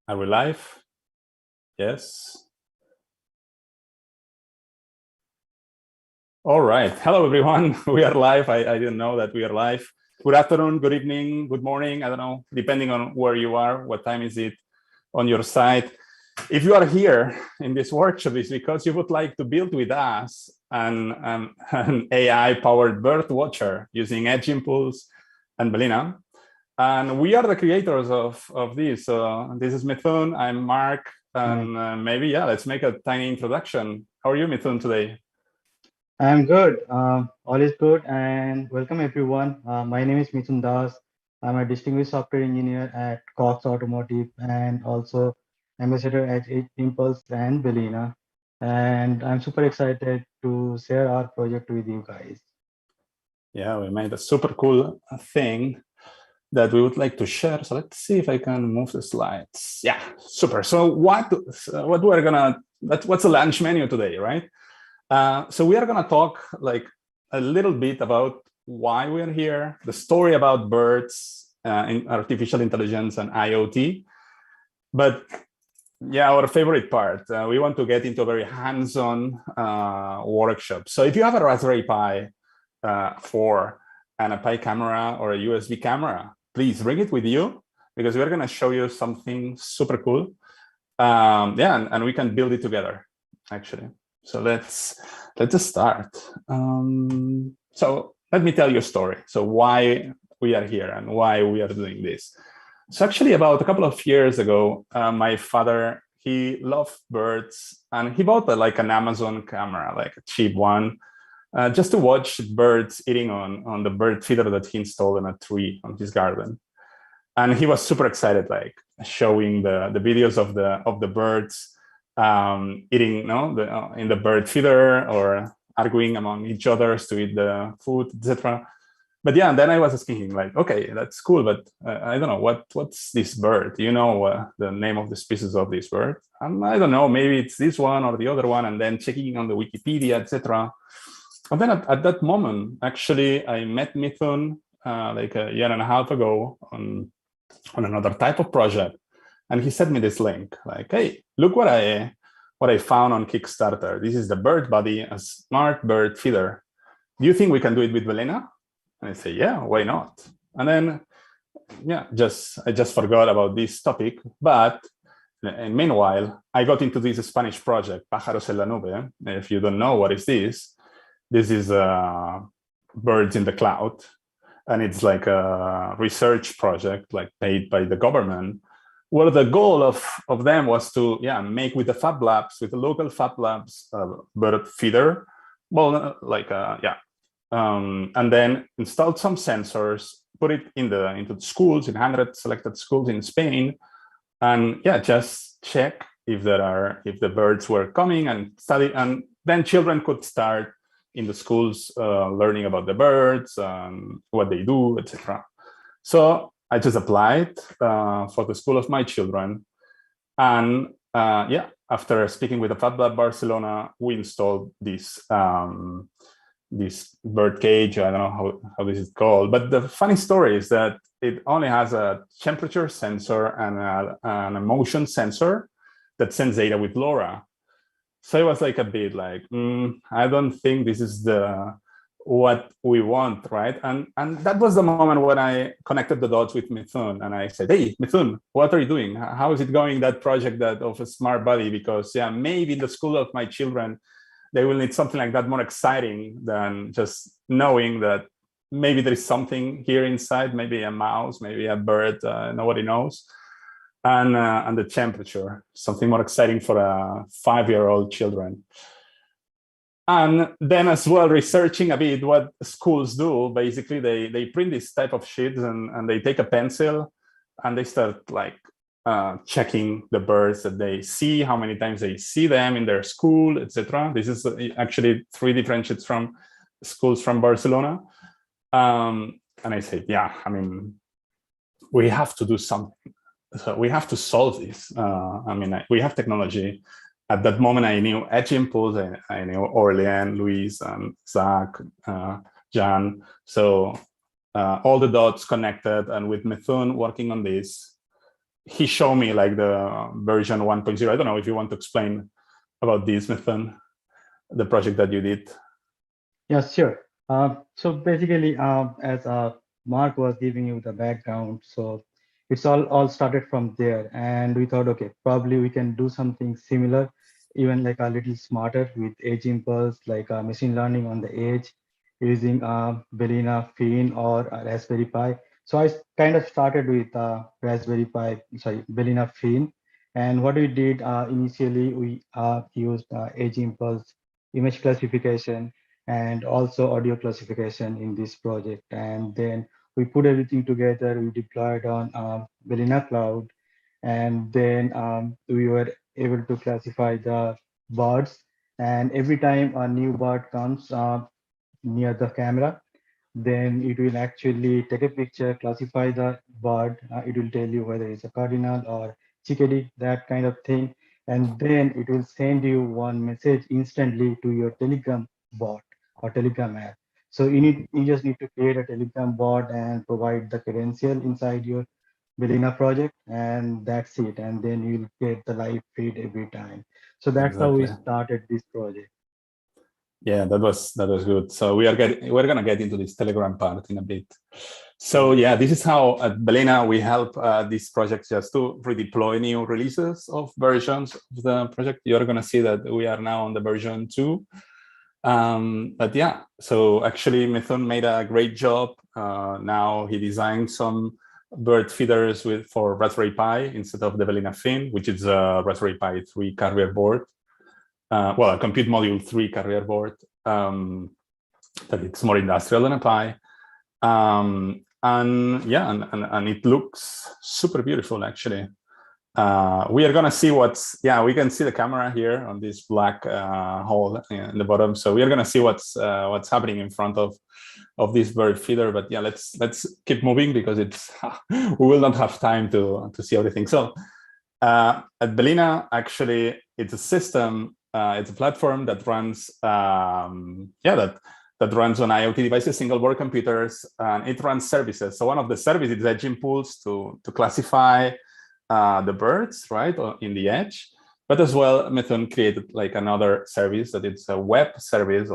Are we live? Yes. All right. Hello, everyone. We are live. I didn't know that we are live. Good afternoon, good evening, good morning. I don't know, depending on where you are, what time is it on your side. If you are here in this workshop, it's because you would like to build with us an AI-powered bird watcher using Edge Impulse and Balena. And we are the creators of this. This is Mithun. I'm Mark. And maybe, yeah, let's make a tiny introduction. How are you, Mithun, today? I'm good. All is good, and welcome everyone. My name is Mithun Das. I'm a distinguished software engineer at Cox Automotive and also ambassador at Impulse and Belina. And I'm super excited to share our project with you guys. Yeah, we made a super cool thing that we would like to share. So let's see if I can move the slides. Yeah, super. So what's the lunch menu today, right? So we are gonna talk like a little bit about why we're here, the story about birds, in artificial intelligence and IoT. But yeah, our favorite part, we want to get into a very hands-on workshop. So if you have a Raspberry Pi 4 and a Pi camera or a USB camera, please bring it with you because we're gonna show you something super cool. Yeah, and we can build it together, actually. So let's just start. So let me tell you a story. So why we are here and why we are doing this. So actually about a couple of years ago, my father, he loved birds and he bought like an Amazon camera, like a cheap one, just to watch birds eating on the bird feeder that he installed in a tree on his garden. And he was super excited, like showing the videos of the birds eating, in the bird feeder or arguing among each others to eat the food, etc. But yeah, and then I was asking him, like, okay, that's cool, but I don't know what's this bird. You know the name of the species of this bird? I don't know. Maybe it's this one or the other one, and then checking on the Wikipedia, etc. And then at that moment, actually, I met Mithun like a year and a half ago on another type of project. And he sent me this link, like, hey, look what I found on Kickstarter. This is the bird body, a smart bird feeder. Do you think we can do it with Balena? And I say, yeah, why not? And then, yeah, I just forgot about this topic. But meanwhile, I got into this Spanish project, Pájaros en la Nube. If you don't know what is this is birds in the cloud. And it's like a research project, like paid by the government, where the goal of them was to make with the Fab Labs, with the local Fab Labs bird feeder, well, and then installed some sensors, put it into the schools, in 100 selected schools in Spain, and just check if the birds were coming and study, and then children could start in the schools learning about the birds, what they do, etc. So I just applied for the school of my children. And after speaking with the Fab Lab Barcelona, we installed this bird cage. I don't know how this is called, but the funny story is that it only has a temperature sensor and a motion sensor that sends data with LoRa. So it was like a bit like, I don't think this is what we want, right? And that was the moment when I connected the dots with Mithun, and I said, hey, Mithun, what are you doing? How is it going, that project of a smart body? Because maybe in the school of my children, they will need something like that more exciting than just knowing that maybe there is something here inside, maybe a mouse, maybe a bird, nobody knows. And the temperature, something more exciting for a 5-year-old children. And then as well, researching a bit what schools do, basically they print this type of sheets and they take a pencil and they start like checking the birds that they see, how many times they see them in their school, etc. This is actually 3 different sheets from schools from Barcelona. And I said, we have to do something. So we have to solve this. We have technology. At that moment, I knew Edge Impulse, I knew Aurélien, Luis, and Zach, Jan. So all the dots connected, and with Mithun working on this, he showed me like the version 1.0. I don't know if you want to explain about this, Mithun, the project that you did. Yeah, sure. So basically, as Mark was giving you the background, so it's all started from there, and we thought, okay, probably we can do something similar, even like a little smarter with edge impulse, like machine learning on the edge, using Balena, Fin, or Raspberry Pi. So I kind of started with Raspberry Pi, sorry, Balena, Fin, and what we did initially, we used edge impulse image classification and also audio classification in this project. And then we put everything together, we deployed on Balena Cloud, and then we were able to classify the birds. And every time a new bird comes near the camera, then it will actually take a picture, classify the bird. It will tell you whether it's a cardinal or chickadee, that kind of thing. And then it will send you one message instantly to your Telegram bot or Telegram app. So you just need to create a Telegram bot and provide the credential inside your Belina project, and that's it. And then you'll get the live feed every time. So that's how we Exactly. started this project. Yeah, that was good. So we're gonna get into this Telegram part in a bit. So yeah, this is how at Balena we help these projects just to redeploy new releases of versions of the project. You're gonna see that we are now on the version 2. But yeah, so actually Mithun made a great job. Now he designed some bird feeders for Raspberry Pi instead of the Balena Fin, which is a Raspberry Pi 3 carrier board. Well, a compute module 3 carrier board that it's more industrial than a Pi. And yeah, and it looks super beautiful actually. We are gonna see we can see the camera here on this black hole in the bottom. So we are gonna see what's happening in front of this bird feeder. But yeah, let's keep moving because it's we will not have time to see everything. So at Balena, actually, it's a system. It's a platform that runs that runs on IoT devices, single board computers, and it runs services. So one of the services is Edge Impulse to classify the birds, right, in the edge. But as well, Mithun created like another service that it's a web service,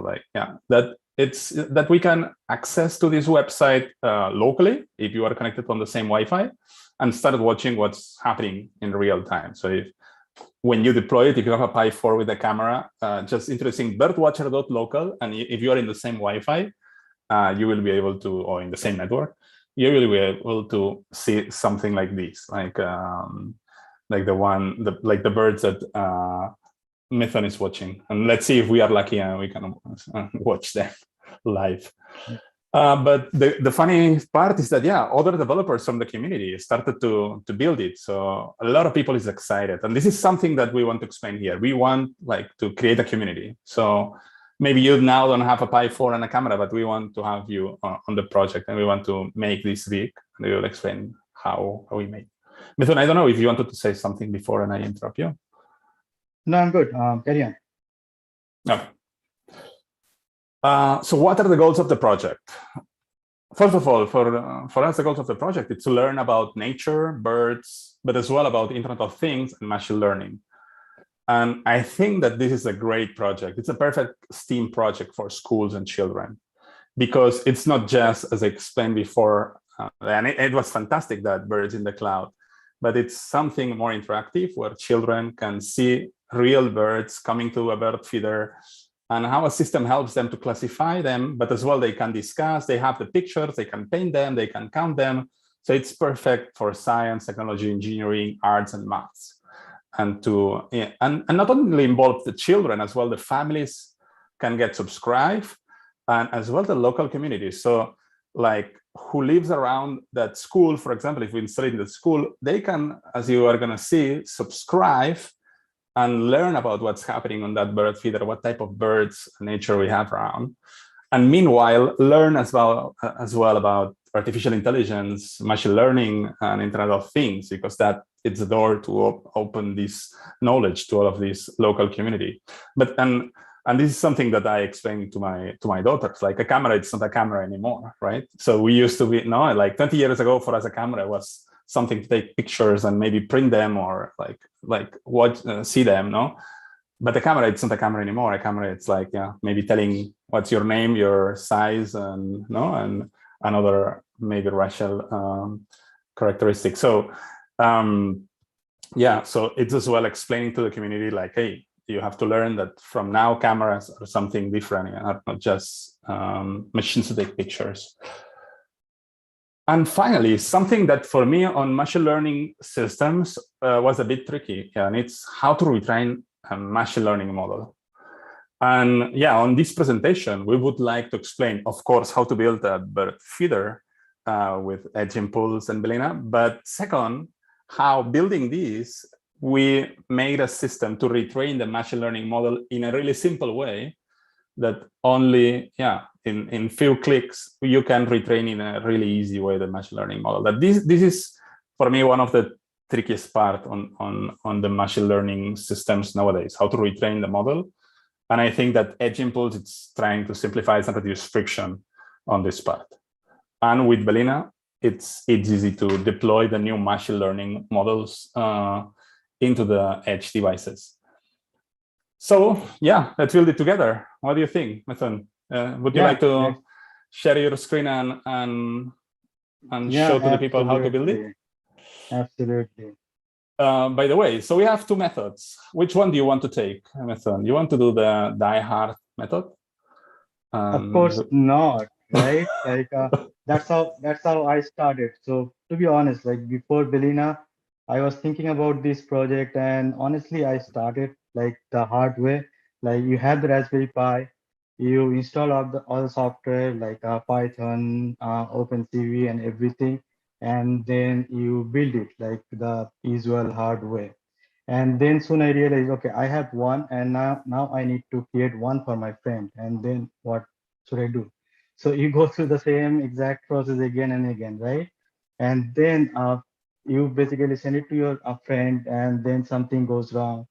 that we can access to this website locally if you are connected on the same Wi-Fi, and start watching what's happening in real time. So when you deploy it, if you have a Pi 4 with a camera, just introducing birdwatcher.local, and if you are in the same Wi-Fi, you will be able to, or in the same network, you will be able to see something like this, like the birds that Mithun is watching. And let's see if we are lucky and we can watch them live. But the funny part is that, yeah, other developers from the community started to build it. So a lot of people is excited. And this is something that we want to explain here. We want to create a community. So maybe you now don't have a Pi 4 and a camera, but we want to have you on the project and we want to make this big. And we will explain how we made. Mithun, I don't know if you wanted to say something before and I interrupt you. No, I'm good. Carry on. No. So what are the goals of the project? First of all, for us, the goals of the project is to learn about nature, birds, but as well about Internet of Things and machine learning. And I think that this is a great project. It's a perfect STEAM project for schools and children, because it's not just, as I explained before, and it was fantastic, that birds in the cloud, but it's something more interactive where children can see real birds coming to a bird feeder, and how a system helps them to classify them, but as well they can discuss, they have the pictures, they can paint them, they can count them. So it's perfect for science, technology, engineering, arts, and maths. And and not only involve the children, as well the families can get subscribed, and as well the local communities. So like who lives around that school, for example, if we install it in the school, they can, as you are gonna see, subscribe and learn about what's happening on that bird feeder, what type of birds nature we have around. And meanwhile, learn as well about artificial intelligence, machine learning, and Internet of Things, because that it's a door to open this knowledge to all of this local community. But and this is something that I explained to my daughters, like a camera, it's not a camera anymore, right? So we used to be, like 20 years ago, for us, a camera was something to take pictures and maybe print them or like watch, see them, no? But the camera, it's not a camera anymore. A camera, it's like, yeah, maybe telling what's your name, your size, and no, and another maybe racial characteristics. So yeah, so it's as well explaining to the community like, hey, you have to learn that from now cameras are something different and are not just machines to take pictures. And finally, something that for me on machine learning systems was a bit tricky, and it's how to retrain a machine learning model. And yeah, on this presentation, we would like to explain, of course, how to build a bird feeder with Edge Impulse and Balena. But second, how building this, we made a system to retrain the machine learning model in a really simple way that only, yeah, in few clicks, you can retrain in a really easy way the machine learning model. That this is, for me, one of the trickiest part on the machine learning systems nowadays, how to retrain the model. And I think that Edge Impulse, it's trying to simplify and reduce friction on this part. And with Balena, it's easy to deploy the new machine learning models into the edge devices. So yeah, let's build it together. What do you think, Mithun? Would you like to share your screen and show to the people how to build it? Absolutely. By the way, so we have two methods. Which one do you want to take, Mithun? You want to do the die hard method? Of course not, right? Like that's how I started. So to be honest, like before Balena, I was thinking about this project, and honestly, I started like the hard way. Like you have the Raspberry Pi, you install all the software like Python, OpenCV, and everything, and then you build it like the usual hard way. And then soon I realized, okay, I have one, and now I need to create one for my friend. And then what should I do? So you go through the same exact process again and again, right? And then you basically send it to your friend, and then something goes wrong,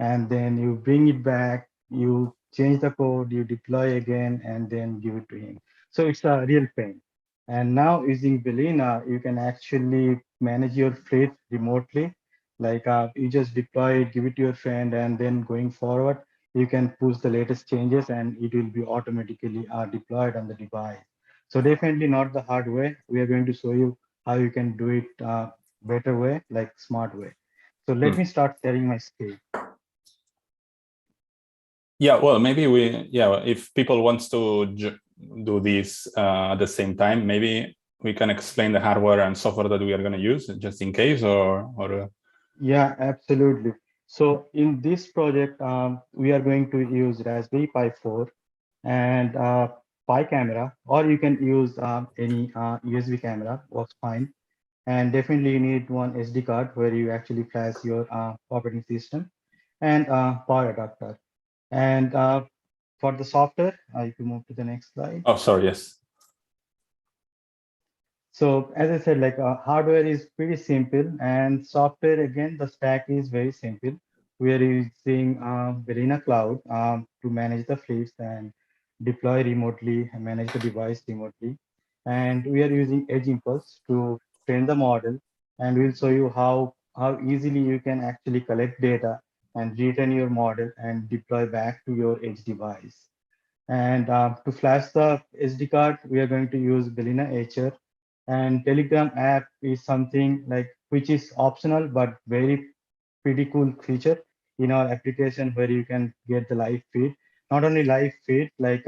and then you bring it back, you change the code, you deploy again, and then give it to him. So it's a real pain. And now using Balena, you can actually manage your fleet remotely. Like you just deploy it, give it to your friend, and then going forward, you can push the latest changes and it will be automatically deployed on the device. So definitely not the hard way. We are going to show you how you can do it better way, like smart way. So let me start sharing my screen. Yeah, well, maybe if people wants to do this at the same time, maybe we can explain the hardware and software that we are going to use just in case, or. Yeah, absolutely. So in this project, we are going to use Raspberry Pi 4 and Pi camera, or you can use any USB camera, works fine. And definitely you need one SD card where you actually flash your operating system and power adapter. And for the software, if you move to the next slide. Oh, sorry, yes. So as I said, like hardware is pretty simple, and software, again, the stack is very simple. We are using Balena Cloud to manage the fleets and deploy remotely and manage the device remotely. And we are using Edge Impulse to train the model, and we'll show you how easily you can actually collect data and retrain your model and deploy back to your edge device. And to flash the SD card, we are going to use Balena HR. And Telegram app is something like which is optional but very pretty cool feature in our application where you can get the live feed. Not only live feed, like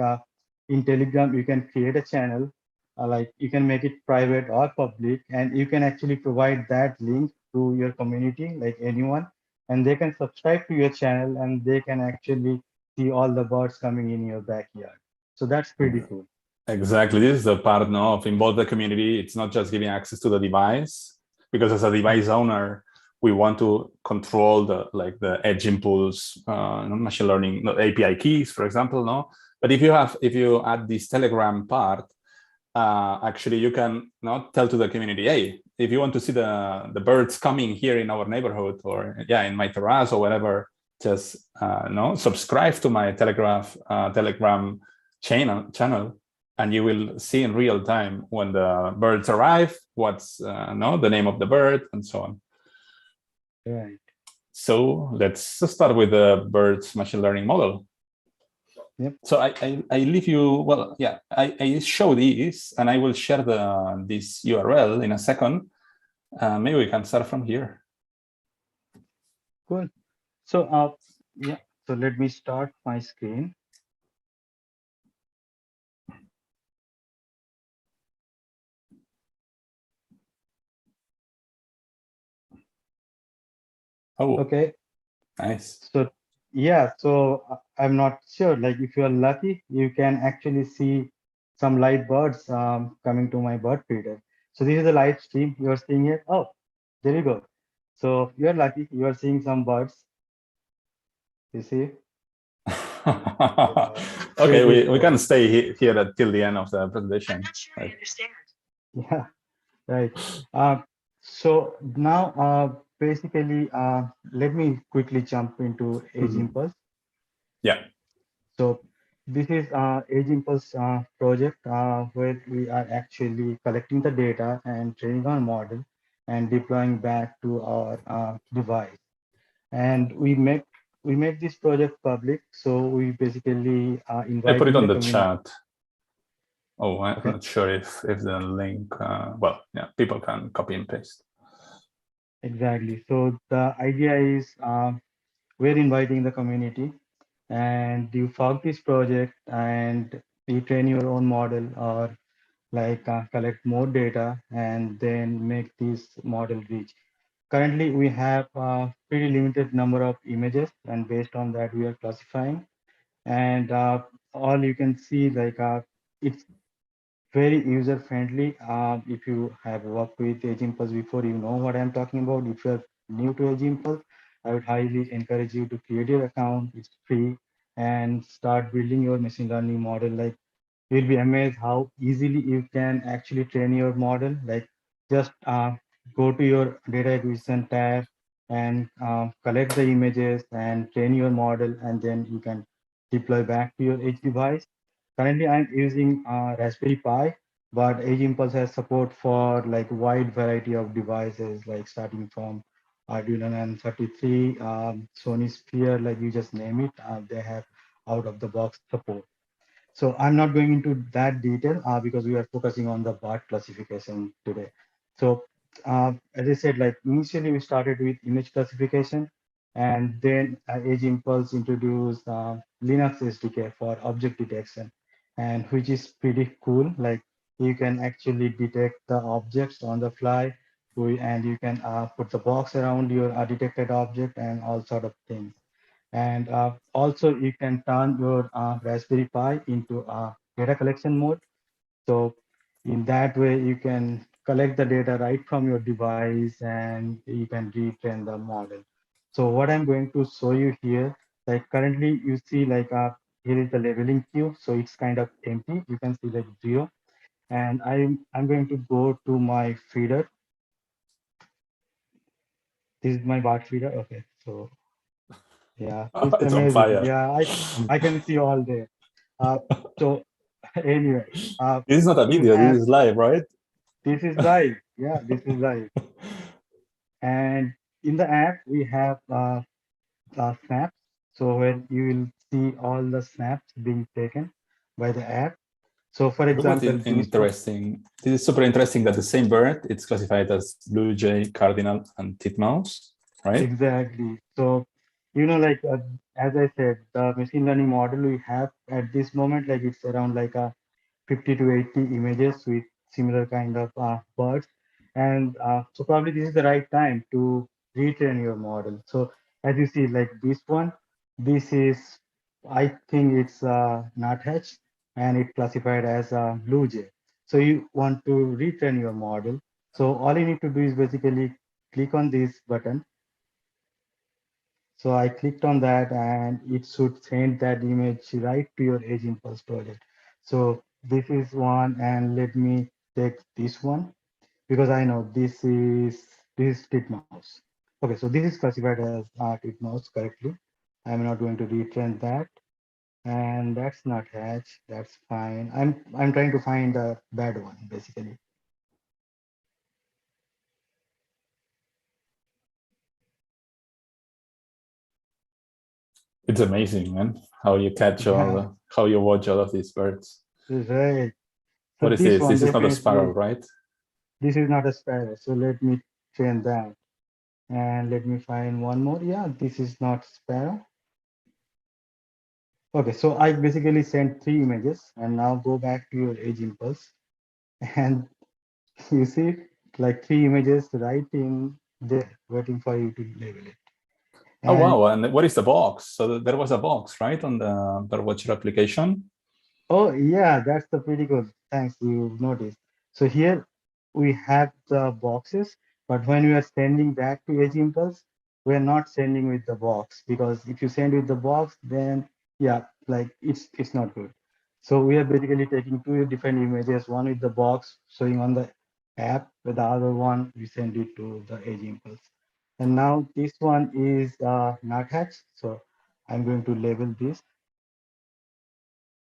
in Telegram, you can create a channel, like you can make it private or public, and you can actually provide that link to your community, like anyone, and they can subscribe to your channel and they can actually see all the birds coming in your backyard. So that's pretty cool. Exactly. This is the part now of involve the community. It's not just giving access to the device, because as a device owner, we want to control the edge impulse, machine learning API keys, for example, no. But if you add this Telegram part, actually you can not tell to the community, hey, if you want to see the birds coming here in our neighborhood or in my terrace or whatever, just subscribe to my Telegram channel, and you will see in real time when the birds arrive, what's no, the name of the bird, and so on. Right. So let's start with the bird's machine learning model. Yep. So I leave you, well, yeah, I show these, and I will share this URL in a second. Maybe we can start from here. Cool. So yeah, so let me start my screen. Oh, Okay. nice. So yeah, so I'm not sure. Like if you are lucky, you can actually see some live birds coming to my bird feeder. So this is a live stream you are seeing here. Oh, there you go. So you're lucky. You are seeing some birds. You see? Yeah, Okay, pretty we can cool. stay here till the end of the presentation. I'm not sure I understand. Yeah, right. So now, basically, let me quickly jump into Age Impulse. Yeah. So this is Age Impulse project where we are actually collecting the data and training our model and deploying back to our device. And we make this project public. So we basically I put it inviting on the the community. chat. Oh, I'm Okay. not sure if the link, well, yeah, people can copy and paste. Exactly. So the idea is we're inviting the community and you fork this project and you train your own model or like collect more data and then make this model reach. Currently, we have a pretty limited number of images and based on that we are classifying and all you can see like it's very user friendly. If you have worked with Agimpulse before, you know what I'm talking about. If you're new to Agimpulse, I would highly encourage you to create your account. It's free and start building your machine learning model. Like you'll be amazed how easily you can actually train your model. Like just go to your data acquisition tab and collect the images and train your model, and then you can deploy back to your edge device. Currently, I'm using Raspberry Pi, but Edge Impulse has support for like wide variety of devices, like starting from Arduino and 33, Sony Sphere, like you just name it, they have out of the box support. So I'm not going into that detail because we are focusing on the BART classification today. So as I said, like initially we started with image classification, and then Edge Impulse introduced Linux SDK for object detection, and which is pretty cool. Like you can actually detect the objects on the fly, and you can put the box around your detected object and all sort of things. And also you can turn your Raspberry Pi into a data collection mode. So in that way, you can collect the data right from your device and you can retrain the model. So what I'm going to show you here, like currently you see like here is the labeling queue. So it's kind of empty. You can see like 0. And I'm going to go to my feeder. This is my BART feeder. Okay. So yeah, it's It's on amazing. fire. Yeah, I can see all there. So anyway, This is not a you video, have this is live, right? this is live. Yeah, this is live. And in the app we have snaps. So where you will see all the snaps being taken by the app. So for Look what example, this one interesting. This is super interesting that the same bird, it's classified as blue jay, cardinal, and titmouse, right? exactly. So like as I said, the machine learning model we have at this moment, like it's around like a 50 to 80 images with similar kind of birds. And so probably this is the right time to retrain your model. So as you see, like this one, this is, I think it's nuthatch and it classified as a blue jay. So you want to retrain your model. So all you need to do is basically click on this button. So I clicked on that and it should send that image right to your Edge Impulse project. So this is one, and let me take this one because I know this is titmouse. Okay, so this is classified as titmouse correctly. I'm not going to retrain that. and that's not hatch. That's fine. I'm trying to find the bad one basically. It's amazing, man, how you catch Yeah, how you watch all of these birds. right. So What is this this? one This is not a sparrow, definitely, right? this is not a sparrow. So let me train that. And let me find one more. Yeah, this is not sparrow. Okay, so I basically sent three images and now go back to your edge impulse. And you see like three images right in there waiting for you to label it. Oh, And wow. And what is the box? So there was a box, right, on the Birdwatcher application? oh yeah, that's the pretty good. Thanks, you noticed. So here we have the boxes, but when we are sending back to Edge Impulse, we're not sending with the box because if you send with the box, then yeah, like it's not good. So we are basically taking two different images, one with the box showing on the app, with the other one we send it to the Edge Impulse. And now this one is nuthatch. So I'm going to label this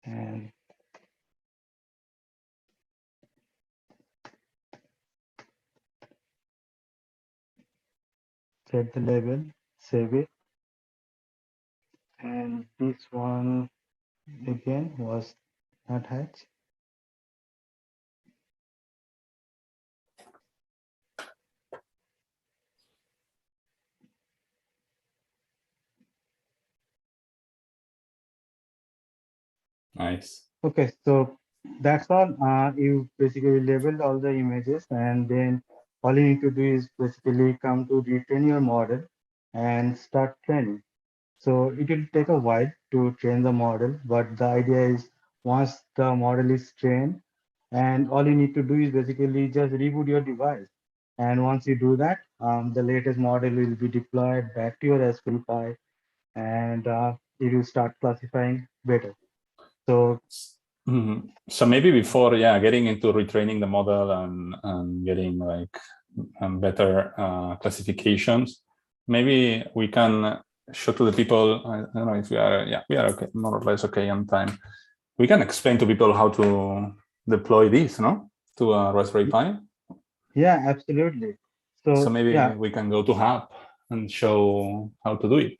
and set the label, save it. And this one again was not hatch. Nice. Okay, so that's all. You basically labeled all the images, and then all you need to do is basically come to retrain your model and start training. So it will take a while to train the model, but the idea is once the model is trained, and all you need to do is basically just reboot your device. And once you do that, the latest model will be deployed back to your Raspberry Pi, and it will start classifying better. So So maybe before, yeah, getting into retraining the model and getting like better classifications, maybe we can show to the people. I don't know if we are, yeah, we are okay, more or less okay on time. We can explain to people how to deploy this, no, to a Raspberry Pi. yeah, absolutely. So So maybe yeah, we can go to Hub and show how to do it.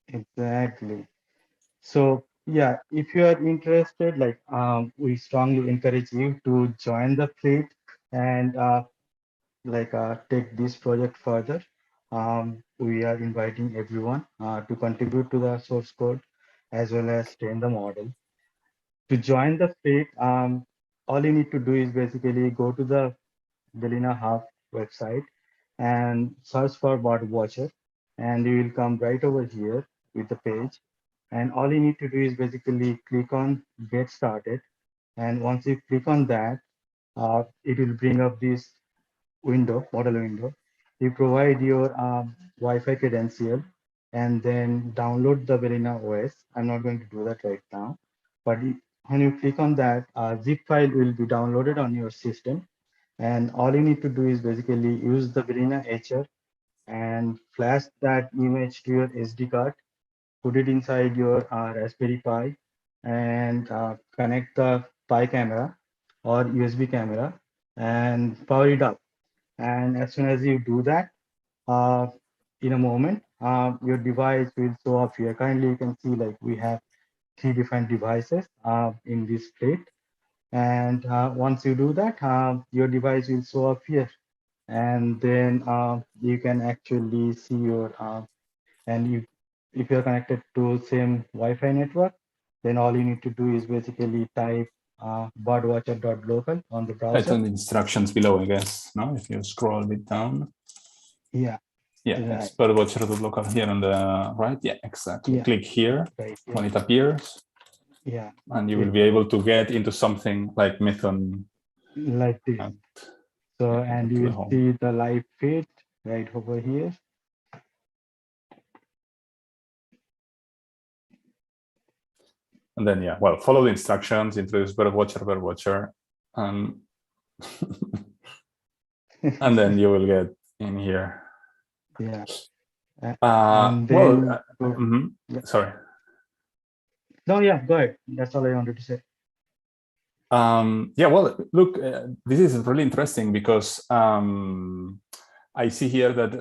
exactly. So yeah, if you are interested, like we strongly encourage you to join the fleet and take this project further. We are inviting everyone to contribute to the source code as well as train the model. To join the fleet, all you need to do is basically go to the Balena Hub website and search for bot watcher, and you will come right over here with the page. And all you need to do is basically click on get started. And once you click on that, it will bring up this window, model window. You provide your Wi-Fi credential and then download the Balena OS. I'm not going to do that right now, but when you click on that, zip file will be downloaded on your system, and all you need to do is basically use the Balena Etcher and flash that image to your SD card, put it inside your Raspberry Pi, and connect the Pi camera or USB camera and power it up. And as soon as you do that, uh, in a moment, your device will show up here. Currently, you can see like we have three different devices in this plate. And once you do that, your device will show up here. And then you can actually see your and you if you're connected to same Wi-Fi network, then all you need to do is basically type birdwatcher.local on the Right browser. on the instructions below, I guess. No, if you scroll a bit down. Yeah, Yeah, right. it's birdwatcher.local here on the right. Yeah, exactly. Yeah, Click here right. when Yeah, it appears, yeah. and you will be able to Exactly. get into something like Mython Like this. and So, yeah, go and you to the will home. see the live feed right over here. And then, yeah, well, follow the instructions, introduce birdwatcher, and, and then you will get in here. Yeah. Uh, And well, then go, mhm, yeah. sorry. No, yeah, go ahead. That's all I wanted to say. Yeah, well, look, this is really interesting because I see here that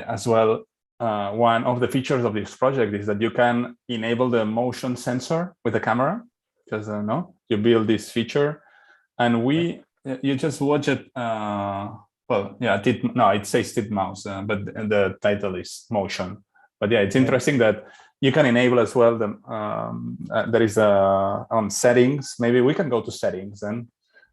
as well, one of the features of this project is that you can enable the motion sensor with the camera. Just no, you build this feature, and you just watch it. Well, yeah, it says titmouse, but the title is motion. But yeah, it's interesting that you can enable as well the there is a on settings. Maybe we can go to settings then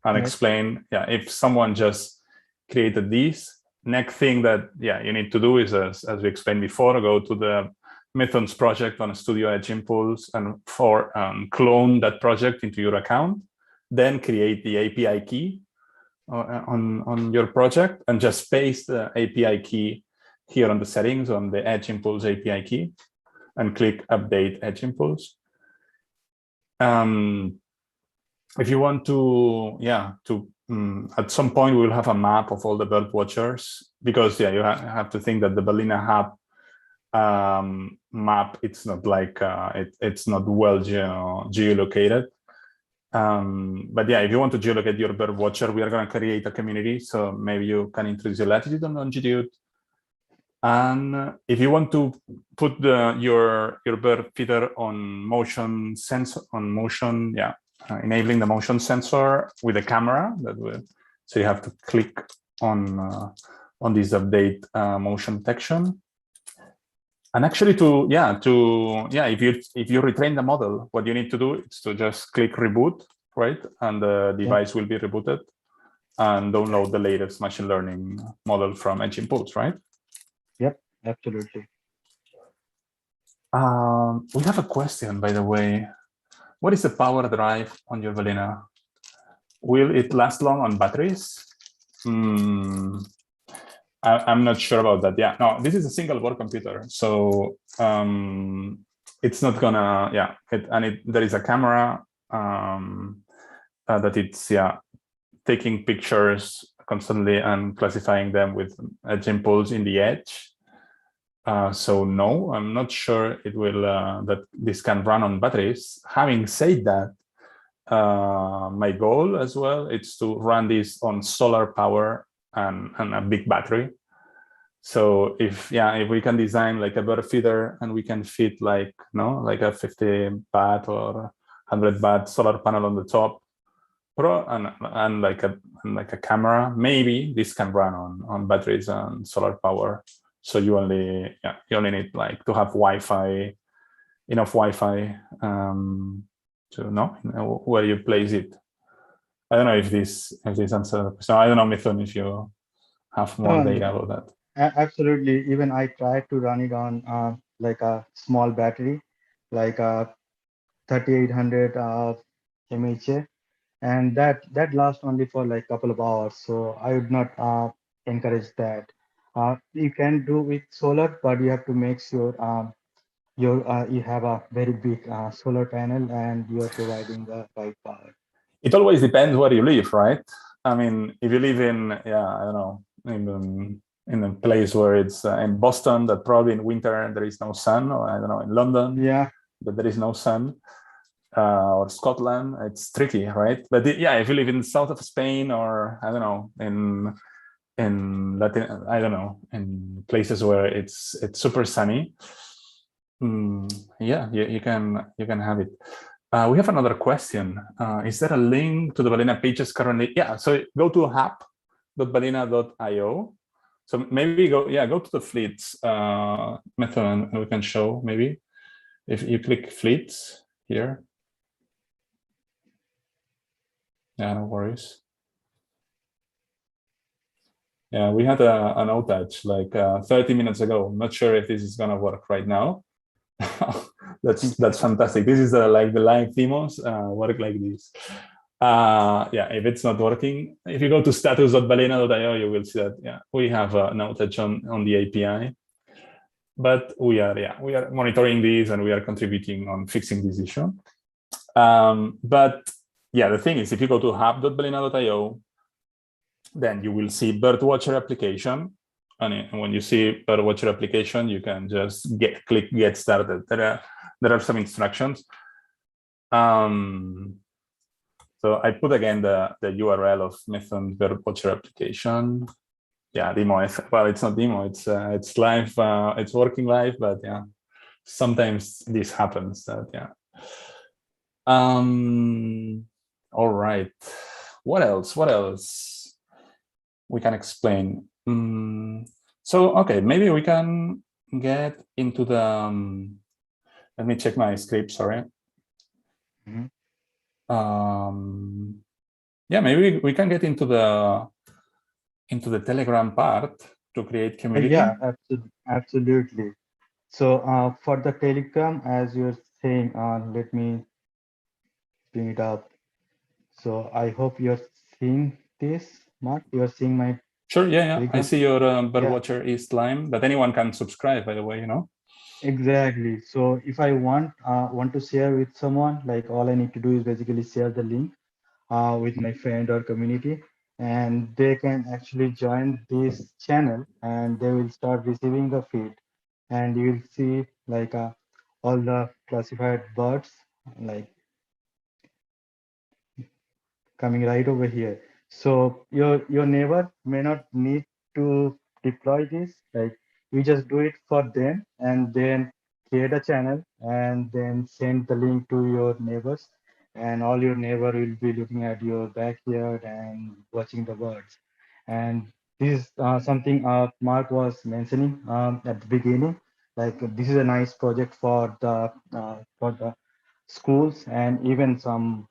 and explain. Yeah, if someone just created these, next thing that you need to do is as we explained before, go to the Mythons project on Studio Edge Impulse and clone that project into your account. Then create the API key on your project and just paste the API key here on the settings on the Edge Impulse API key and click Update Edge Impulse. If you want to, at some point we will have a map of all the bird watchers because you have to think that the Balena Hub map, it's not like it's not well geolocated. But yeah, if you want to geolocate your bird watcher, we are going to create a community. So maybe you can introduce your latitude and longitude. And if you want to put your bird feeder on motion sensor, enabling the motion sensor with a camera, so you have to click on this update motion detection. And actually, if you retrain the model, what you need to do is to just click reboot, right? And the device will be rebooted and download the latest machine learning model from Edge Impulse, right? Yep, absolutely. We have a question, by the way. What is the power drive on your Balena? Will it last long on batteries? I'm not sure about that. Yeah, no, this is a single board computer. So it's not gonna, there is a camera that it's, taking pictures constantly and classifying them with Edge Impulse in the edge. So no, I'm not sure it will, that this can run on batteries. Having said that, my goal as well is to run this on solar power and a big battery. So if we can design like a bird feeder and we can fit like a 50 watt or 100 watt solar panel on the top, and like a camera, maybe this can run on batteries and solar power. So you only need like to have Wi-Fi, enough Wi-Fi to know where you place it. I don't know if this answers the question. I don't know, Mithun, if you have more data about that. Absolutely. Even I tried to run it on like a small battery, like a 3800 mAh, and that lasts only for like a couple of hours. So I would not encourage that. You can do with solar, but you have to make sure you have a very big solar panel and you are providing the right power. It always depends where you live, right? I mean, if you live in, I don't know, in a place where it's in Boston, that probably in winter there is no sun, or I don't know, in London, that there is no sun, or Scotland, it's tricky, right? But if you live in the south of Spain, or I don't know, in Latin, I don't know, in places where it's super sunny, you can have it. We have another question. Is there a link to the Balena pages currently? Yeah, so go to app.balena.io. So maybe go to the fleets method and we can show maybe. If you click fleets here. Yeah, no worries. Yeah, we had an outage like 30 minutes ago. I'm not sure if this is gonna work right now. That's fantastic. This is like the live demos work like this. If it's not working, if you go to status.balena.io, you will see that we have an outage on the API. But we are monitoring this and we are contributing on fixing this issue. But the thing is, if you go to hub.balena.io, then you will see birdwatcher application. And when you see birdwatcher application, you can just click get started. There are some instructions. So I put again the URL of Method Verb Watcher application. Yeah, demo. Well, it's not demo. It's live. It's working live, but yeah, sometimes this happens. Yeah. All right. What else? What else we can explain? So okay, maybe we can get into the. Let me check my script. Sorry. Yeah, maybe we can get into the Telegram part to create community. Yeah, absolutely. So for the Telegram, as you're saying, let me bring it up. So I hope you're seeing this, Mark. You're seeing my Sure, yeah. I Telegram. see your Yeah, Birdwatcher is Lime, but anyone can subscribe, by the way, exactly. So if I want to share with someone, like all I need to do is basically share the link with my friend or community, and they can actually join this channel, and they will start receiving the feed, and you will see like all the classified birds, like coming right over here. So your neighbor may not need to deploy this. Like you just do it for them and then create a channel and then send the link to your neighbors. And all your neighbor will be looking at your backyard and watching the birds. And this is something Mark was mentioning at the beginning. Like this is a nice project for the schools and even some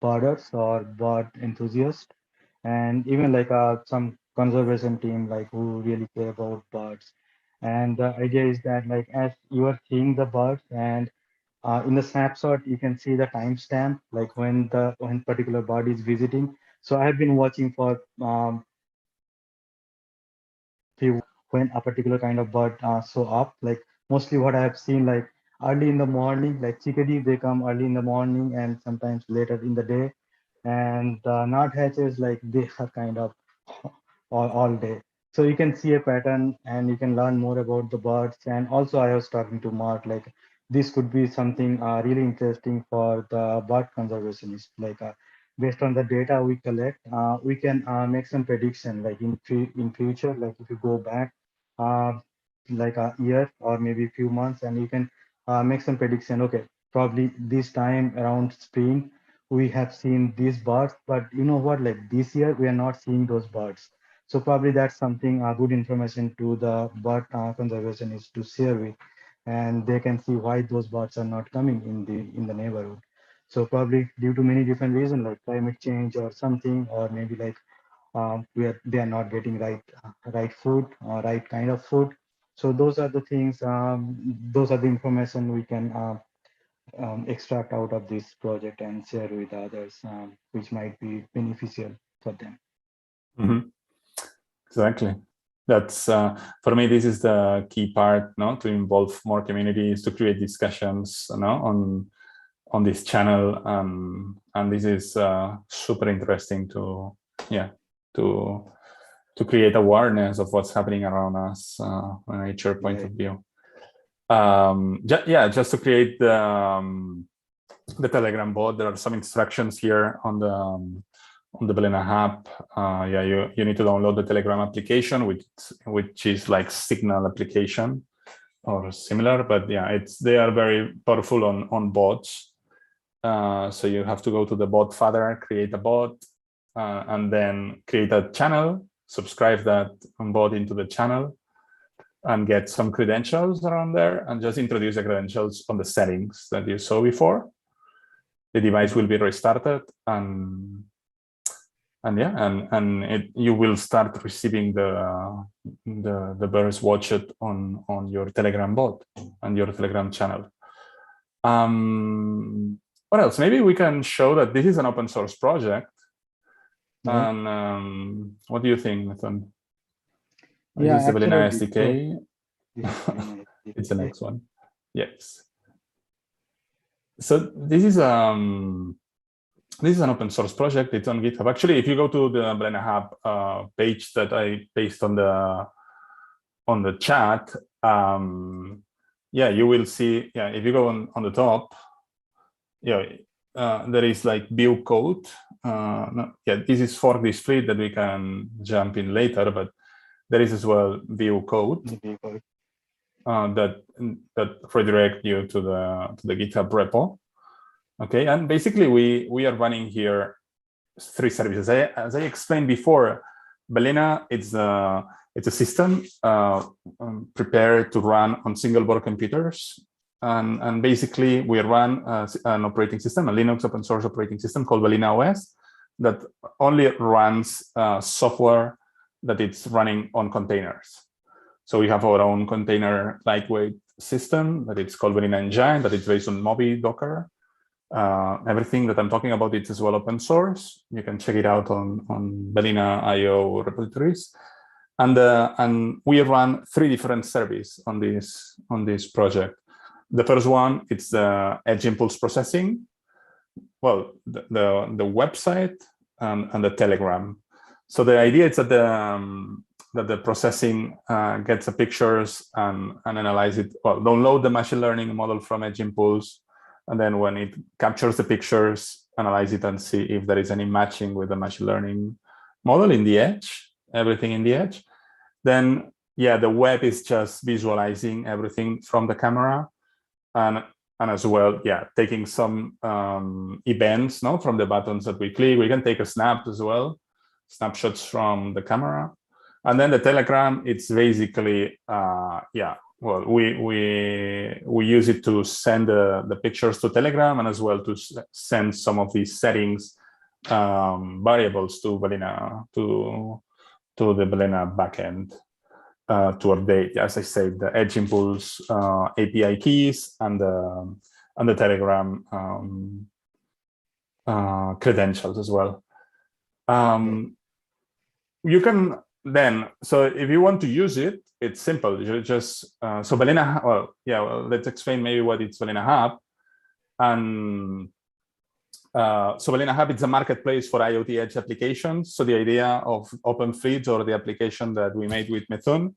birders or bird enthusiasts, and even like some conservation team like who really care about birds. And the idea is that like as you are seeing the birds and in the snapshot you can see the timestamp like when particular bird is visiting. So I have been watching for few when a particular kind of bird show up. Like mostly what I have seen like early in the morning, like chickadees they come early in the morning and sometimes later in the day, and nuthatches like they are kind of all day. So you can see a pattern and you can learn more about the birds. And also I was talking to Mark like this could be something really interesting for the bird conservationists. Like based on the data we collect, we can make some prediction like in future, like if you go back uh, like a year or maybe a few months, and you can make some prediction. Okay, probably this time around spring we have seen these birds, but you know what, like this year we are not seeing those birds. So probably that's something good information to the bird conservationists to share with, and they can see why those birds are not coming in the neighborhood. So probably due to many different reasons like climate change or something, or maybe like they are not getting right food or right kind of food. So those are the things. Those are the information we can extract out of this project and share with others, which might be beneficial for them. Exactly. That's for me. This is the key part, no, to involve more communities, to create discussions, on this channel, and this is super interesting to, yeah, to create awareness of what's happening around us on a nature point of view. Just to create the Telegram bot, there are some instructions here on the Balena app. You need to download the Telegram application, which is like Signal application or similar, but yeah, they are very powerful on bots. So you have to go to the bot father, create a bot, and then create a channel, subscribe that bot into the channel, and get some credentials around there, and just introduce the credentials on the settings that you saw before. The device will be restarted, and you will start receiving the birds watched on your Telegram bot and your Telegram channel. What else? Maybe we can show that this is an open source project. Yeah. And what do you think, Nathan? Yeah, This is the Balena absolutely. SDK. This is Balena It's the SDK. next one. Yes. So this is an open source project. It's on GitHub. Actually, if you go to the Balena Hub page that I paste on the chat, you will see. Yeah, if you go on the top, there is like view code. No, yeah, this is for this fleet that we can jump in later, but there is as well view code that redirect you to the GitHub repo. Okay, and basically we are running here 3 services. As I explained before, Balena it's a system prepared to run on single board computers. And basically we run an operating system, a Linux open source operating system called Balena OS that only runs software that it's running on containers. So we have our own container lightweight system that it's called Balena Engine, that it's based on Moby Docker. Everything that I'm talking about is as well open source. You can check it out on Balena IO repositories. And we run 3 different services on this project. The first one, it's the edge impulse processing. Well, the website and the Telegram. So the idea is that the processing gets the pictures and analyze it. Well, download the machine learning model from edge impulse, and then when it captures the pictures, analyze it and see if there is any matching with the machine learning model in the edge, everything in the edge. Then, yeah, the web is just visualizing everything from the camera. And as well, yeah, taking some events from the buttons that we click. We can take a snap as well, snapshots from the camera. And then the Telegram, it's basically, yeah, well, we use it to send the pictures to Telegram and as well to send some of these settings variables to Balena, to the Balena backend. To update, as I said, the Edge Impulse API keys and the Telegram credentials as well. You can then, so if you want to use it, it's simple. You just so Balena. Well, yeah. Well, let's explain maybe what it's Balena Hub. And so Balena Hub, it's a marketplace for IoT edge applications. So the idea of Open Fleet, or the application that we made with Methun,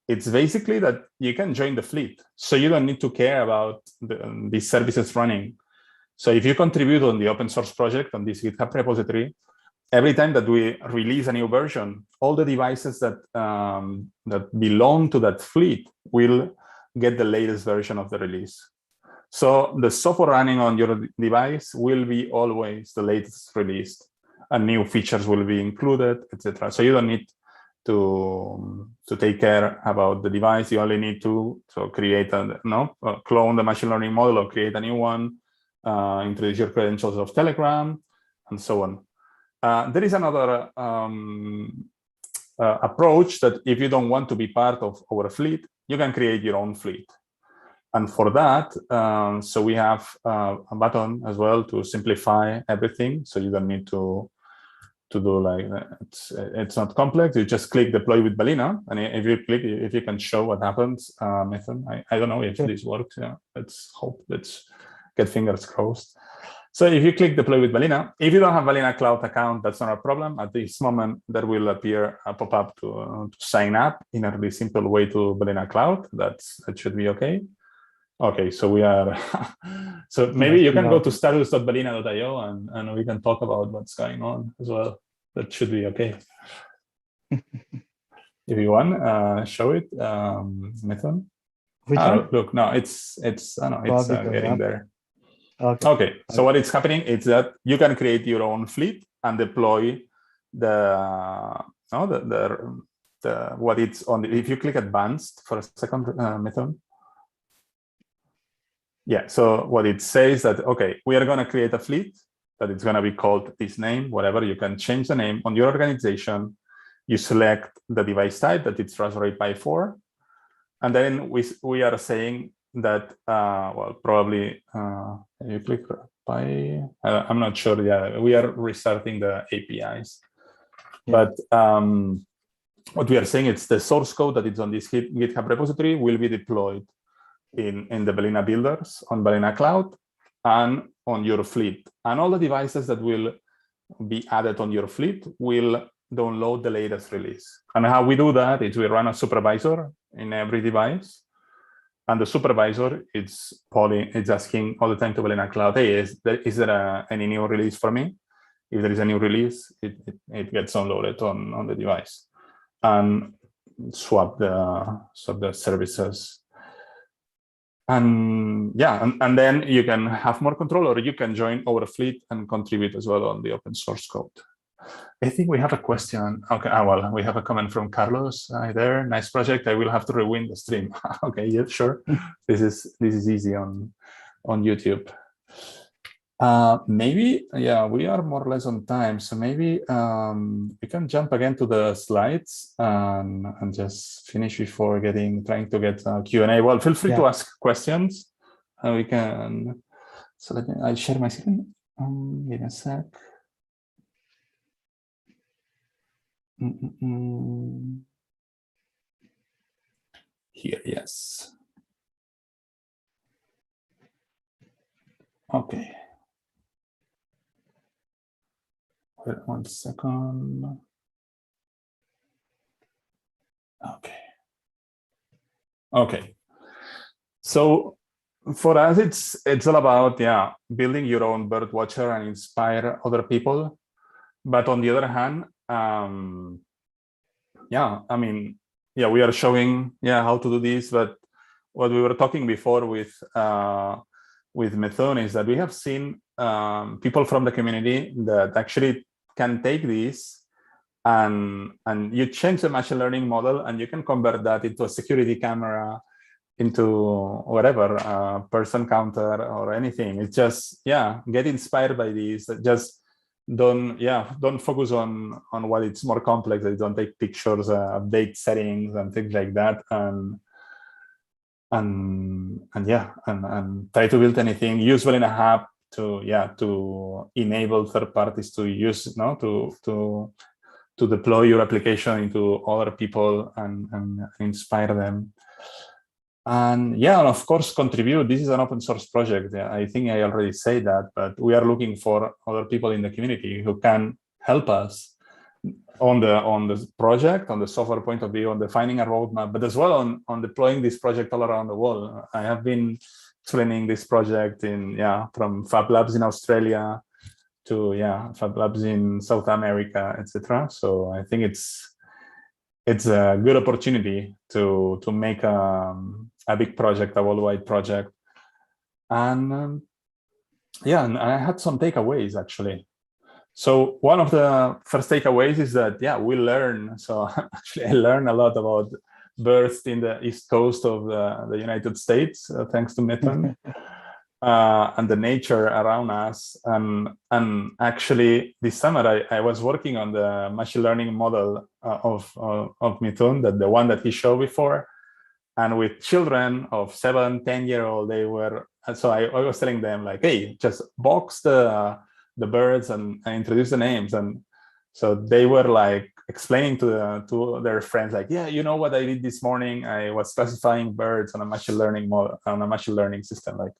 it's basically that you can join the fleet. So you don't need to care about these services running. So if you contribute on the open source project on this GitHub repository, every time that we release a new version, all the devices that belong to that fleet will get the latest version of the release. So the software running on your device will be always the latest released, and new features will be included, etc. So you don't need to take care about the device. You only need to create clone the machine learning model or create a new one, introduce your credentials of Telegram, and so on. There is another approach that if you don't want to be part of our fleet, you can create your own fleet. And for that, so we have a button as well to simplify everything. So you don't need to do like that. It's not complex. You just click deploy with Balena, and if you click, if you can show what happens, Nathan, I don't know if this works. Yeah, let's hope. Let's get fingers crossed. So if you click deploy with Balena, if you don't have Balena Cloud account, that's not a problem. At this moment, there will appear a pop-up to sign up in a really simple way to Balena Cloud. That should be okay. Okay, so we are. So maybe you can go to status.balena.io and we can talk about what's going on as well. That should be okay. If you want, show it, Mithun. Which one? Look, no, it's getting there. Okay, so okay. what is happening is that you can create your own fleet and deploy the what it's on. If you click advanced for a second, Mithun. Yeah, so what it says that, okay, we are going to create a fleet that it's going to be called this name, whatever. You can change the name on your organization. You select the device type that it's Raspberry Pi 4. And then we are saying that, well, probably you click Pi. I'm not sure. Yeah, we are restarting the APIs. Yeah. But what we are saying is the source code that is on this GitHub repository will be deployed in the Balena builders on Balena Cloud and on your fleet. And all the devices that will be added on your fleet will download the latest release. And how we do that is we run a supervisor in every device. And the supervisor is it's asking all the time to Balena Cloud, hey, is there any new release for me? If there is a new release, it gets downloaded on the device and swap the services. And yeah, and then you can have more control, or you can join our fleet and contribute as well on the open source code. I think we have a question. Okay, well, we have a comment from Carlos. Hi there, nice project. I will have to rewind the stream. Okay, yeah, sure. This is easy on YouTube. Maybe, yeah, we are more or less on time. So maybe we can jump again to the slides and just finish before trying to get Q&A. Well, feel free to ask questions. We can, so I'll share my screen. Give me a sec. Here, yes. Okay. Wait 1 second. Okay. Okay. So for us, it's all about building your own bird watcher and inspire other people. But on the other hand, I mean, we are showing how to do this. But what we were talking before with Methone is that we have seen people from the community that actually can take this and you change the machine learning model and you can convert that into a security camera, into whatever, person counter or anything. It's just, get inspired by this. Just don't focus on what it's more complex. Don't take pictures, update settings and things like that. And try to build anything useful in a hub to enable third parties to use, to deploy your application into other people and inspire them. And and of course, contribute. This is an open source project. I think I already said that, but we are looking for other people in the community who can help us on the project, on the software point of view, on defining a roadmap, but as well on deploying this project all around the world. I have been explaining this project from Fab Labs in Australia to Fab Labs in South America, etc. So I think it's a good opportunity to make a big project, a worldwide project. And and I had some takeaways actually. So one of the first takeaways is that we learn. So actually, I learned a lot about birds in the east coast of the United States, thanks to Methone. And the nature around us. And actually, this summer, I was working on the machine learning model of Methone, the one that he showed before. And with children of 7, 10-year-old, they were, so I was telling them like, hey, just box the birds and introduce the names. And so they were like explaining to their friends, like, you know what I did this morning? I was classifying birds on a machine learning model, on a machine learning system. Like,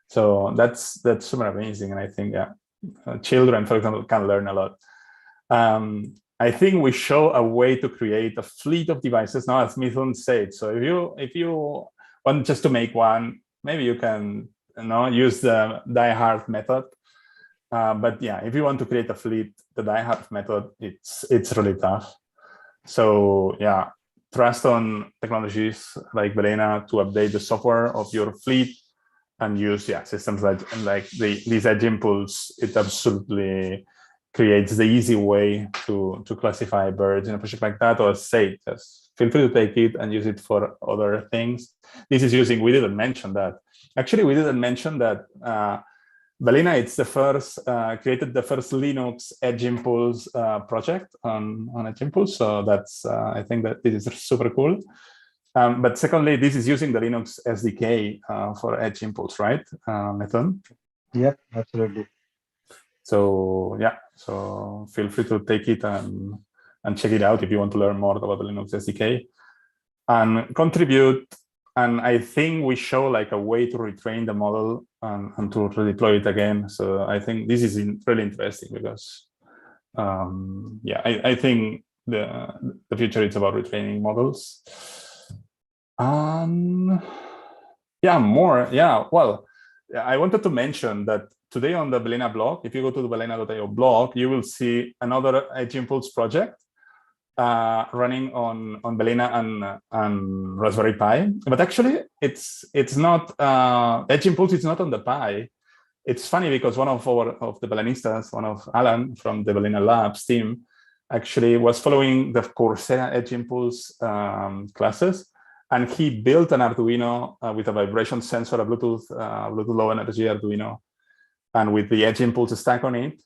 so that's super amazing. And I think children, for example, can learn a lot. I think we show a way to create a fleet of devices now, as Mithun said. So if you want just to make one, maybe you can use the die-hard method. But if you want to create a fleet, the die-hard method, it's really tough. So trust on technologies like Balena to update the software of your fleet and use systems like these edge impulse. It absolutely creates the easy way to classify birds in a project like that. Or say, just feel free to take it and use it for other things. This is using, we didn't mention that. Actually, we didn't mention that Balena, it's the first, created the first Linux Edge Impulse project on Edge Impulse. So that's, I think that this is super cool. But secondly, this is using the Linux SDK for Edge Impulse, right, Methone? Yeah, absolutely. So so feel free to take it and check it out if you want to learn more about the Linux SDK and contribute. And I think we show like a way to retrain the model and to redeploy it again. So I think this is really interesting because I think the future is about retraining models. Yeah, more. Yeah. Well, I wanted to mention that today on the Balena blog, if you go to the balena.io blog, you will see another Edge Impulse project running on Balena and Raspberry Pi. But actually, it's not Edge Impulse. It's not on the Pi. It's funny because one of the Balenistas, one of Alan from the Balena Labs team, actually was following the Coursera Edge Impulse classes, and he built an Arduino with a vibration sensor, a Bluetooth low energy Arduino, and with the Edge Impulse stack on it.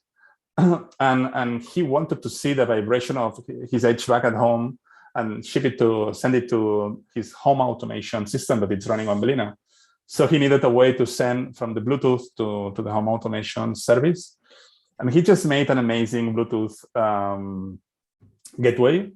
and he wanted to see the vibration of his Edge back at home and send it to his home automation system that it's running on Balena. So he needed a way to send from the Bluetooth to the home automation service. And he just made an amazing Bluetooth gateway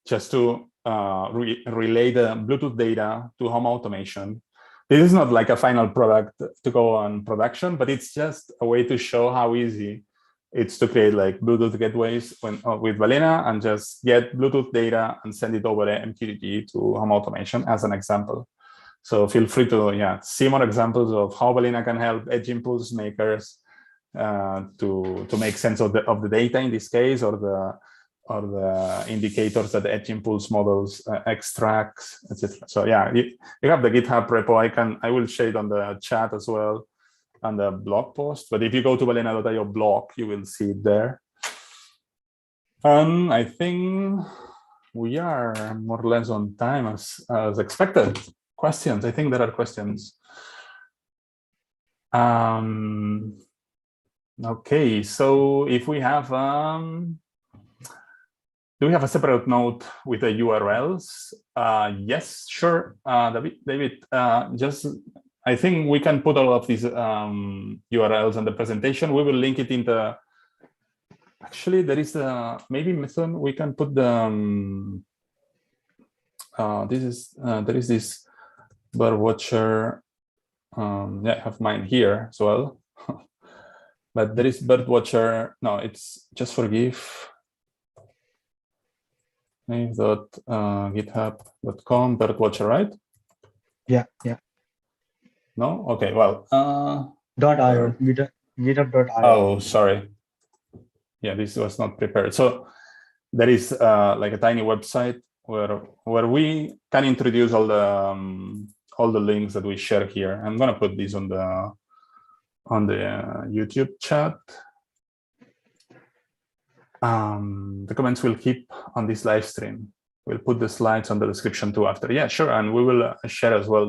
just to relay the Bluetooth data to home automation. This is not like a final product to go on production, but it's just a way to show how easy it's to create like Bluetooth gateways with Balena and just get Bluetooth data and send it over MQTT to home automation as an example. So feel free to see more examples of how Balena can help Edge Impulse makers to make sense of the data in this case, or the indicators that the Edge Impulse models extracts, etc. So yeah, you have the GitHub repo. I will share it on the chat as well on the blog post. But if you go to balena.io blog, you will see it there. And I think we are more or less on time as expected. Questions? I think there are questions. Okay, so if we have, do we have a separate note with the URLs? Yes, sure. David, I think we can put all of these URLs on the presentation. We will link it in the, actually there is maybe Mithun, we can put the, there is this Birdwatcher, I have mine here as well. But there is Birdwatcher, no, it's just for GIF. github.com birdwatcher, right? Yeah. No? Okay, well. .io, github.io. Oh, sorry. Yeah, this was not prepared. So there is like a tiny website where we can introduce all the links that we share here. I'm gonna put these on the YouTube chat. The comments will keep on this live stream. We'll put the slides on the description too after. Yeah, sure, and we will share as well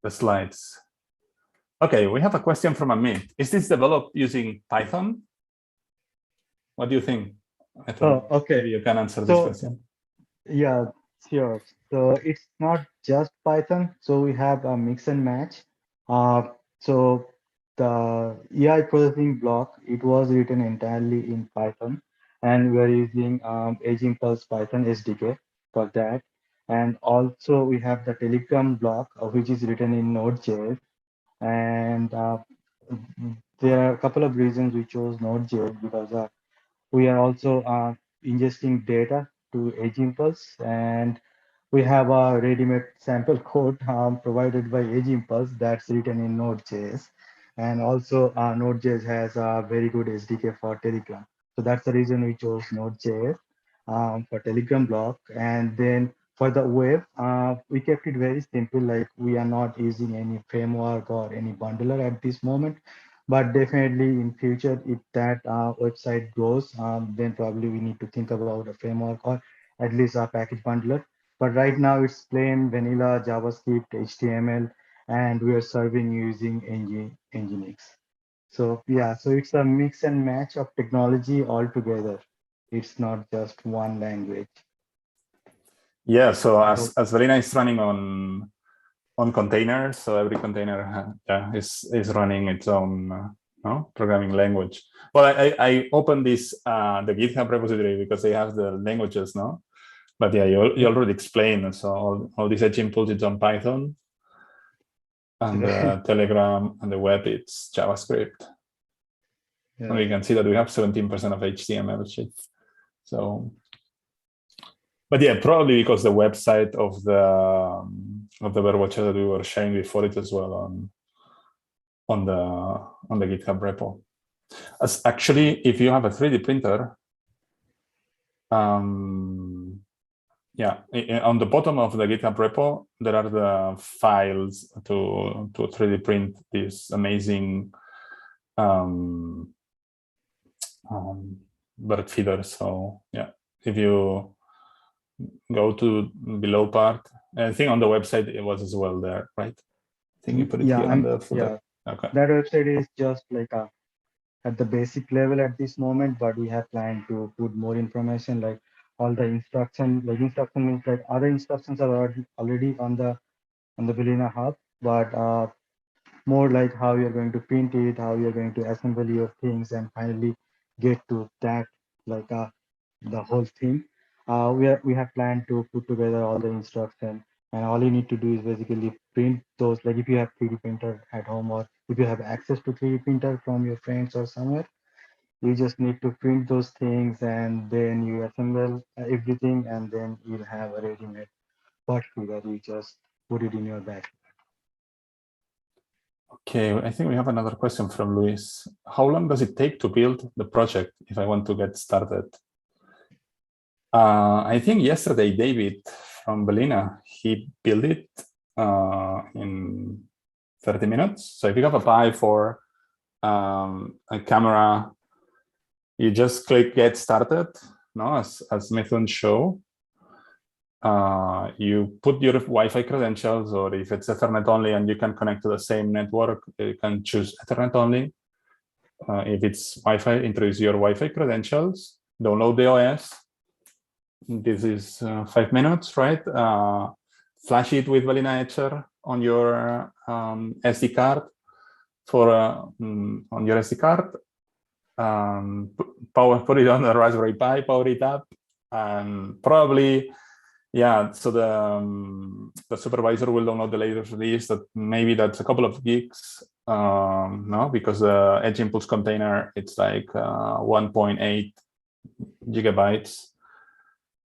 the slides. Okay, we have a question from Amit. Is this developed using Python? What do you think? Okay. Maybe you can answer this question. Yeah, sure. So it's not just Python. So we have a mix and match. So the AI processing block, it was written entirely in Python, and we're using Edge Impulse Python SDK for that. And also we have the Telegram block, which is written in Node.js. And there are a couple of reasons we chose Node.js, because we are also ingesting data to Edge Impulse, and we have a ready-made sample code provided by Edge Impulse that's written in Node.js. And also Node.js has a very good SDK for Telegram. So that's the reason we chose Node.js for Telegram block. And then for the web, we kept it very simple, like we are not using any framework or any bundler at this moment. But definitely in future, if that website grows, then probably we need to think about a framework or at least a package bundler. But right now it's plain vanilla JavaScript, HTML, and we are serving using Nginx. So yeah, so it's a mix and match of technology altogether. It's not just one language. Yeah, so as Balena is running on containers, so every container is running its own programming language. Well, I opened this the GitHub repository because they have the languages, no? But yeah, you already explained. So all these Edge Impulse is on Python, and the Telegram and the web it's JavaScript. Yeah. And we can see that we have 17% of HTML sheet. So, but yeah, probably because the website of the birdwatcher that we were sharing before it as well on the GitHub repo. As actually, if you have a 3D printer, yeah, on the bottom of the GitHub repo, there are the files to 3D print this amazing bird feeder. So yeah, if you go to below part, I think on the website it was as well there, right? I think you put it Yeah, here on the footer. yeah. Okay. That website is just like at the basic level at this moment, but we have planned to put more information like all the instruction, like instruction means like other instructions are already on the Balena hub, but more like how you're going to print it, how you're going to assemble your things, and finally get to that like the whole thing. We have planned to put together all the instruction, and all you need to do is basically print those. Like if you have 3D printer at home, or if you have access to 3D printer from your friends or somewhere, you just need to print those things, and then you assemble everything, and then you'll have a ready-made part figure. You just put it in your bag. Okay, I think we have another question from Luis. How long does it take to build the project if I want to get started? I think yesterday, David from Balena, he built it in 30 minutes. So if you have a Pi for a camera, you just click get started, no, as Mithun show. You put your Wi-Fi credentials, or if it's Ethernet only and you can connect to the same network, you can choose Ethernet only. If it's Wi-Fi, introduce your Wi-Fi credentials, download the OS. This is 5 minutes, right? Flash it with Balena Etcher on your SD card on your SD card. Put it on the Raspberry Pi, power it up, and probably, yeah. So the supervisor will download the latest release. That maybe that's a couple of gigs. No, because the Edge Impulse container, it's like 1.8 gigabytes.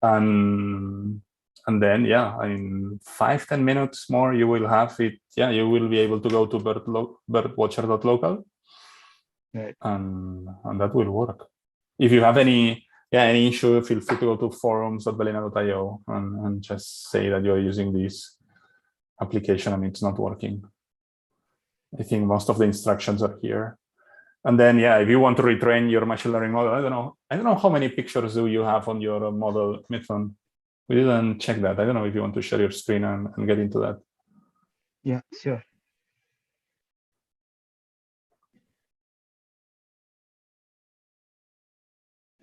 And then, yeah, in 5-10 minutes more, you will have it. Yeah, you will be able to go to birdwatcher.local, Right. and that will work. If you have any issue, feel free to go to forums.balena.io and just say that you're using this application and it's not working. I think most of the instructions are here. And then, yeah, if you want to retrain your machine learning model, I don't know how many pictures do you have on your model, Mithun? We didn't check that. I don't know if you want to share your screen and get into that. Yeah, sure.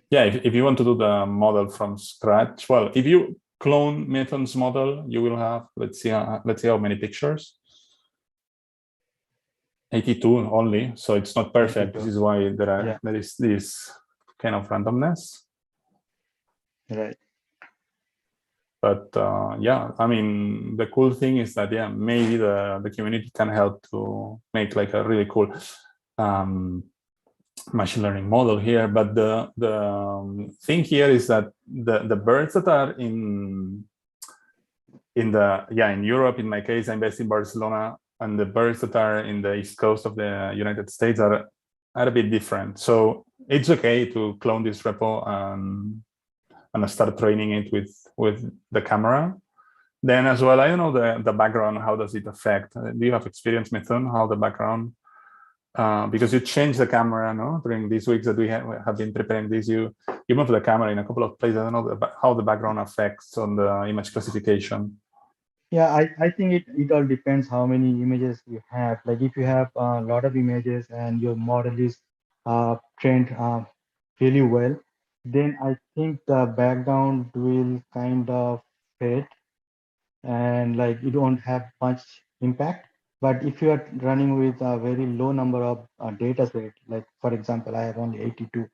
Yeah, if you want to do the model from scratch, well, if you clone Mithun's model, you will have, let's see how many pictures. 82 only, so it's not perfect. 82. This is why there is this kind of randomness. Right. But yeah, I mean, the cool thing is that, yeah, maybe the community can help to make like a really cool machine learning model here. But the thing here is that the birds that are in Europe, in my case, I'm based in Barcelona, and the birds that are in the East Coast of the United States are a bit different. So it's okay to clone this repo and start training it with the camera. Then as well, I don't know the background, how does it affect? Do you have experience, Mithun, how the background, because you change the camera, no? During these weeks that we have been preparing this, you move the camera in a couple of places. I don't know how the background affects on the image classification. Yeah, I think it all depends how many images you have. Like if you have a lot of images and your model is trained really well, then I think the background will kind of fade and like you don't have much impact. But if you are running with a very low number of data set, like for example, I have only 82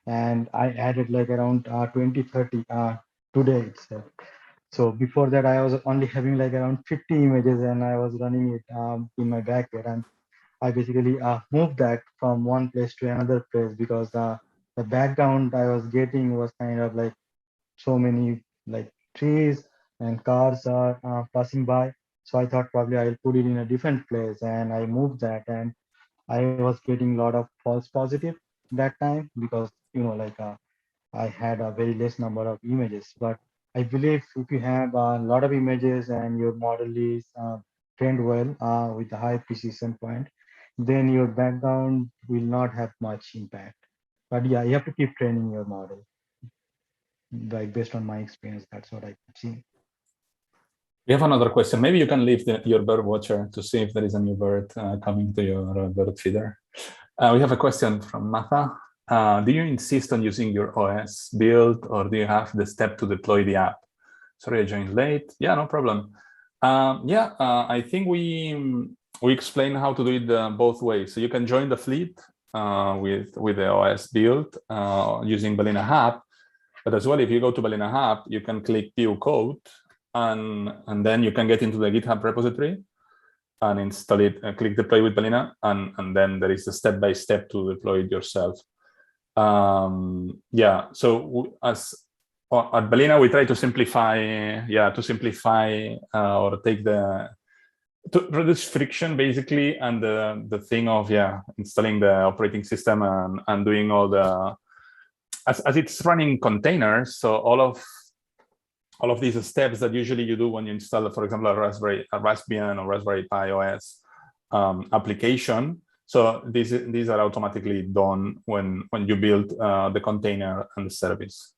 and I added like around 20, 30 today itself. So before that, I was only having like around 50 images and I was running it in my backyard. And I basically moved that from one place to another place because the background I was getting was kind of like so many like trees and cars are passing by. So I thought probably I'll put it in a different place, and I moved that, and I was getting a lot of false positive that time because I had a very less number of images. But I believe if you have a lot of images and your model is trained well with a high precision point, then your background will not have much impact. But yeah, you have to keep training your model. Like based on my experience, that's what I've seen. We have another question. Maybe you can leave your bird watcher to see if there is a new bird coming to your bird feeder. We have a question from Matha. Do you insist on using your OS build, or do you have the step to deploy the app? Sorry, I joined late. Yeah, no problem. I think we explain how to do it both ways. So you can join the fleet with the OS build using Balena Hub. But as well, if you go to Balena Hub, you can click View Code, and then you can get into the GitHub repository and install it, click Deploy with Balena, and then there is a step-by-step to deploy it yourself. So as at Balena, we try to simplify, or take to reduce friction basically, and the thing of installing the operating system and doing all the as it's running containers. So all of these steps that usually you do when you install, for example, a Raspbian or Raspberry Pi OS application. So these are automatically done when you build the container and the service.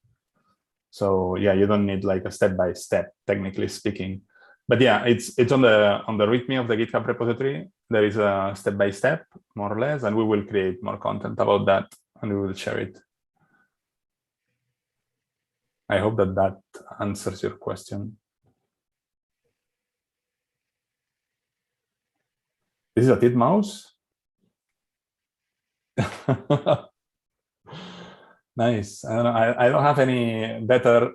So yeah, you don't need like a step-by-step, technically speaking. But yeah, it's on the README of the GitHub repository. There is a step-by-step, more or less, and we will create more content about that, and we will share it. I hope that answers your question. This is a titmouse. Nice. I don't have any better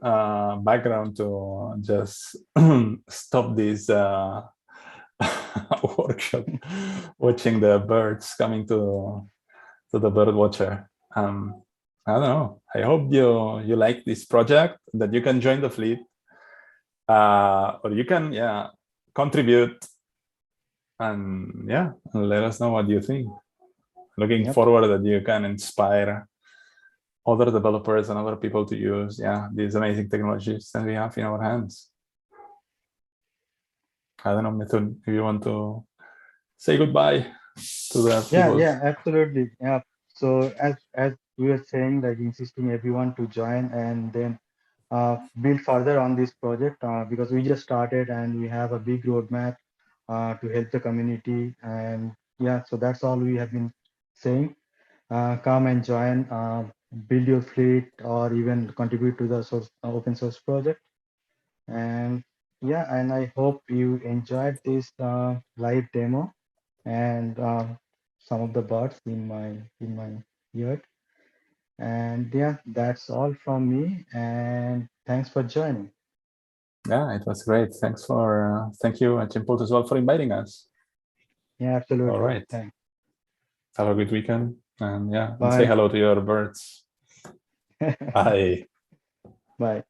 background to just stop this workshop, watching the birds coming to the bird watcher. I don't know. I hope you like this project, that you can join the fleet, or you can contribute, and let us know what you think. Looking forward that you can inspire other developers and other people to use these amazing technologies that we have in our hands. I don't know, Mithun, if you want to say goodbye to the people. Yeah, absolutely. Yeah. So as we were saying, like insisting everyone to join and then build further on this project because we just started and we have a big roadmap to help the community. And so that's all we have been saying. Come and join, build your fleet, or even contribute to the open source project. And and I hope you enjoyed this live demo and some of the birds in my yard. And that's all from me. And thanks for joining. Yeah, it was great. Thank you, Chimpult, as well, for inviting us. Yeah, absolutely. All right. Thanks. Have a good weekend, and and Bye. say hello to your birds. Bye. Bye.